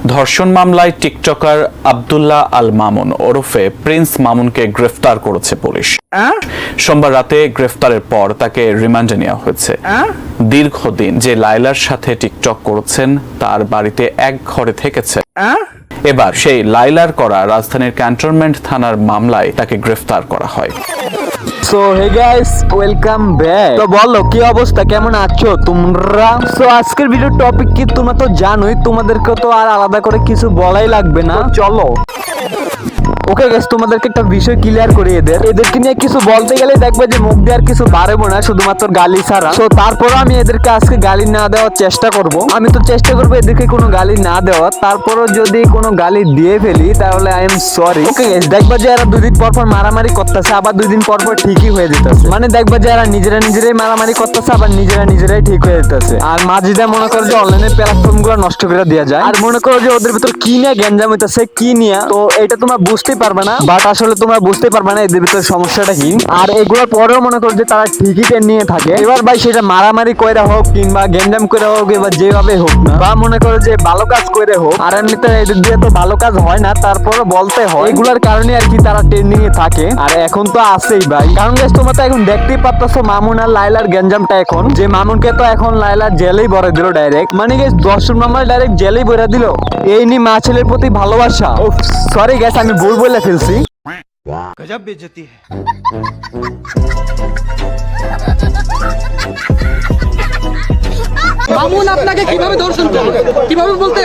ধর্ষণ মামলায় টিকটকার আব্দুল্লাহ আল মামুন ওরফে প্রিন্স মামুনকে গ্রেফতার করেছে পুলিশ। সোমবার রাতে গ্রেফতারের পর তাকে রিমান্ডে নেওয়া হয়েছে। দীর্ঘদিন যে লাইলার সাথে টিকটক করেছেন তার বাড়িতে এক ঘরে থেকেছে। এবার সেই লাইলার করা রাজধানীর ক্যান্টনমেন্ট থানার মামলায় তাকে গ্রেফতার করা হয়। So hey guys, welcome back. তো বলো কি অবস্থা, কেমন আছো তোমরা? সো আজকের ভিডিও টপিক কি তোমরা তো জানোই, তোমাদেরকে তো আর আলাদা করে কিছু বলাই লাগবে না, চলো। ওকে গাইস, তোমাদেরকে একটা বিষয় ক্লিয়ার করি, এদেরকে নিয়ে কিছু বলতে গেলে দেখবে যে মুখ দিয়ে আর কিছু বাড়াবো না, শুধুমাত্র গালি ছাড়া। তো তারপর আমি এদেরকে আজকে গালি না দেওয়ার চেষ্টা করব। আমি তো চেষ্টা করবো এদেরকে কোনো গালি না দেওয়ার, তারপরও যদি কোনো গালি দিয়ে ফেলি তাহলে I am sorry. Okay guys, দেখবা যে এরা দুদিন পর পর মারামারি করতেছে, আবার দুদিন পর পর ঠিকই হয়ে যেতেছে। মানে দেখবা যে এরা নিজেরাই মারামারি করতেছে, আবার নিজেরাই ঠিক হয়ে যেতেছে। আর মাঝে যা মনে করো যে অনলাইনের প্ল্যাটফর্ম গুলো নষ্ট করে দেওয়া যায়, আর মনে করো যে ওদের ভিতর কি নিয়ে গ্যাঞ্জাম হইতেছে, কি নিয়ে, তো এটা তোমরা বুঝতে পারবে না। বাট আসলে তোমরা বুঝতে পারবে না এদের ভিতরে সমস্যাটা কি। আর এগুলোর পরেও মনে করো যে তারা ঠিকই টেন নিয়ে থাকে। এবার ভাই সেটা মারামারি কইরা হোক কিংবা গ্যাঞ্জাম কইরা হোক, এবার যেভাবে হোক না, বা মনে করো যে ভালো কাজ করে হোক, আর এমনিতে এদের দিয়ে তো ভালো কাজ হয় না, তারপরে বলতে হয় এগুলার কারণে আর কি তারা ট্রেন্ডিং এ থাকে। আর এখন তো আছেই ভাই, কারণ গাইস তোমরা তো এখন দেখতেই পারতেছো মামুন আর লাইলার গ্যাঞ্জামটা। এখন যে মামুনকে তো এখন লাইলার জেলেই ভরে দিল ডাইরেক্ট, মানে গাইস ধর্ষণ মামলা ডাইরেক্ট জেলেই ভরে দিল। এই নি মা ছেলের প্রতি ভালোবাসা। সরি গাইস, আমি ভুল বলে ফেলছি। गजब बेइज्जती है। মামুন আপনাকে কিভাবে ধর্ষণ করবে, কিভাবে বলতে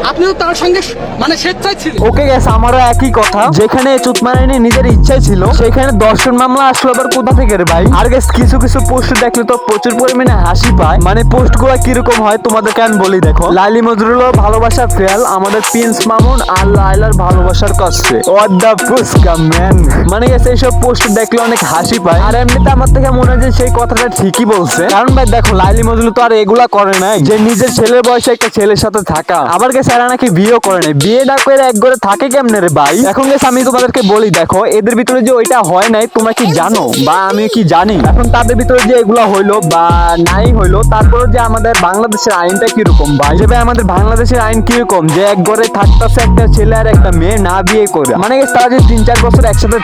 আপনি তো তার সঙ্গে মানে স্বেচ্ছায় ছিলেন। ওকে গেছে, আমারও একই কথা। যেখানে চুতমারানি নিজের ইচ্ছাই ছিল, সেখানে ধর্ষণ মামলা আসলো আবার কোথা থেকে রে ভাই? আর গেছে কিছু পোস্ট দেখলে তো প্রচুর পরিমাণে হাসি পায়। মানে পোস্ট গুলা কিরকম হয় তোমাদেরকে আমি বলি, দেখো। লাইলি মজরুল ভালোবাসার ফেল, আমাদের প্রিন্স মামুন আর লাইলার ভালোবাসার কষ্টে হোয়াট দ্য ফুসকা ম্যান। মানে গেছে এইসব পোস্ট দেখলে অনেক হাসি পায়। আর এমনিতে আমার থেকে মনে হয় যে সেই কথাটা ঠিকই বলছে, কারণ ভাই দেখো লাইলি মজরুল তো আর এগুলা করে নাই যে নিজের ছেলের বয়সে একটা ছেলের সাথে থাকা। আবার গেছে এরা নাকি বিয়েও করে নাই, বিয়েটা করে এক ঘরে থাকে কেমনে রে ভাই? এখন গেছে আমি তোমাদেরকে বলি, দেখো এদের ভিতরে যে ওইটা হয় নাই তোমরা কি জানো বা আমি কি জানি? এখন তাদের ভিতরে যে এগুলা হইলো বা নাই হইলো, তারপরে যে আমাদের বাংলাদেশের আইনটা কিরকম ভাই, যে ভাই আমাদের বাংলাদেশের আইন কিরকম যে এক ঘরে থাকতেছে একটা ছেলে আর একটা মেয়ে না বিয়ে করে, মানে তারা যে 3-4 বছর একসাথে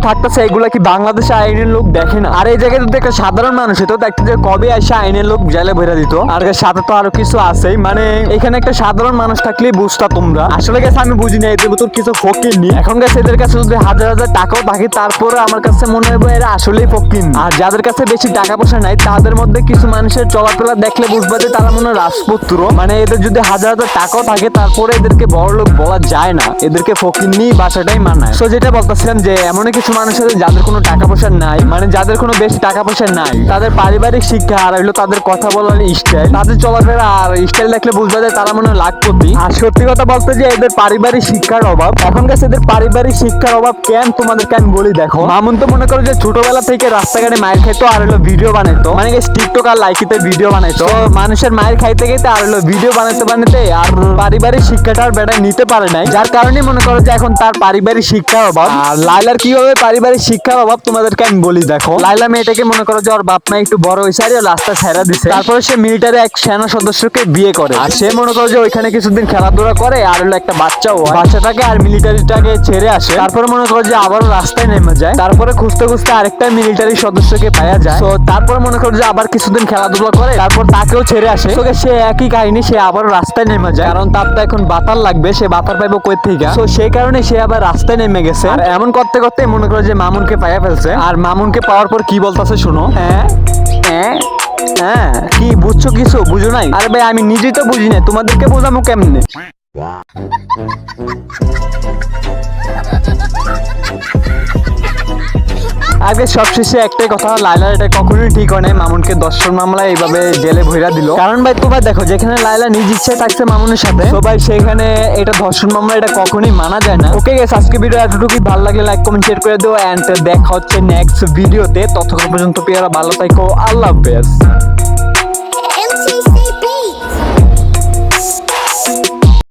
থাকতেছে, এগুলা কি বাংলাদেশের আইনের লোক দেখে না? আর এই জায়গায় তো একটা সাধারণ মানুষ তো দেখতে যে কবে আসে আইনের লোক জেলে ভরে দিত। আর সাথে তো আরো কিছু আছেই, মানে এখানে একটা সাধারণ মানুষ থাকলেই বুঝতা তোমরা। আসলে গেছে আমি বুঝি না এদের ভিতর কিছু ফকির নি। এখন গেছে এদের কাছে যদি হাজার টাকাও থাকে, তারপরে আমার কাছে মনে হয় এরা আসলেই ফকির। আর যাদের কাছে বেশি টাকা পয়সা নাই, তাদের মধ্যে কিছু মানুষের চলাফেরা দেখলে বুঝবা যে তারা মনে হয় রাজপুত্র। মানে এদের যদি হাজার টাকাও থাকে, তারপরে এদেরকে বড় লোক বলা যায় না, এদেরকে ফকির নি বাসাটাই মানায়। তো যেটা বলতেছিলাম যে এমন কিছু মানুষ আছে যাদের কোনো টাকা পয়সা নাই, মানে যাদের কোনো বেশি টাকা পয়সা নাই, তাদের পারিবারিক শিক্ষা আর হইলো তাদের কথা বলার স্টাইল, তাদের চলাফেরা আর স্টাইল দেখলে বুঝবা যায় তারা মনে হয় লাখপতি। আর সত্যি কথা বলতে যে এদের পারিবারিক শিক্ষার অভাব। এখন গেছে এদের পারিবারিক শিক্ষার অভাব কেন তোমাদেরকে আমি বলি, দেখো মামুন তো মনে করো যে ছোটবেলা থেকে রাস্তাঘাটে মায়ের খাইতো আর হলো ভিডিও বানাইতো, মানে টিকটক আর লাইকিতে ভিডিও বানাইতো। মানুষের মায়ের খাইতে আর হলো ভিডিও বানাইতে আর পারিবারিক শিক্ষাটা আর বেটায় নিতে পারে নাই, যার কারণে মনে করো যে এখন তার পারিবারিক শিক্ষার অভাব। আর লাইলার কিভাবে পারিবারিক শিক্ষার অভাব তোমাদেরকে আমি বলি, দেখো লাইলা মেয়েটাকে মনে করো যে ওর বাপ মা একটু বড় হয়েছে আর রাস্তা ছাইরা দিছে, তারপরে সে মিলিটারি এক সেনা সদস্যকে বিয়ে করে। আর সে মনে করো যে ওইখানে কিছুদিন খেলাধুলা করে আর হলো একটা বাচ্চাও, বাচ্চাটাকে আর মিলিটারিটাকে ছেড়ে আসে। তারপরে মনে করো যে আবার রাস্তায় নেমে যায়, তারপরে খুঁজতে আরেকটা মিলিটারি সদস্যকে পাওয়া যায়। তো তারপরে মনে করো যে আবার কিছুদিন খেলাধুলা করে, তারপর তাকেও ছেড়ে আসে। তো সে একই কাহিনী, সে আবার রাস্তায় নেমে যায়, কারণ তার তো এখন বাতার লাগবে, সে বাতার পাইবো কই থেকে। তো সেই কারণে সে আবার রাস্তায় নেমে গেছে। আর এমন করতে মনে করো যে মামুনকে পাইয়া ফেলছে। আর মামুনকে পাওয়ার পর কি বলতেছে শুনো। হ্যাঁ কি বুঝছো, কিছু বুঝো নাই? আরে ভাই আমি নিজেই তো বুঝি নাই, তোমাদেরকে বোঝামো কেমনে? আগে সবশেষে একটাই কথা, লাইলার এটা কখনোই ঠিক হয় নাই মামুনকে ধর্ষণ মামলায় এইভাবে জেলে ভইরা দিল। কারণ ভাই তোমরা দেখো যেখানে লাইলা নিজ ইচ্ছায় থাকছে মামুনের সাথে, তো ভাই সেখানে এটা ধর্ষণ মামলা এটা কখনোই মানা যায় না। ওকে গাইস, আজকে ভিডিও এতটুকুই। ভালো লাগলে লাইক কমেন্ট শেয়ার করে দিও, এন্ড দেখা হচ্ছে নেক্সট ভিডিওতে। ততক্ষণ পর্যন্ত পেয়ারা ভালো থাকো, আল্লাহ হাফেজ।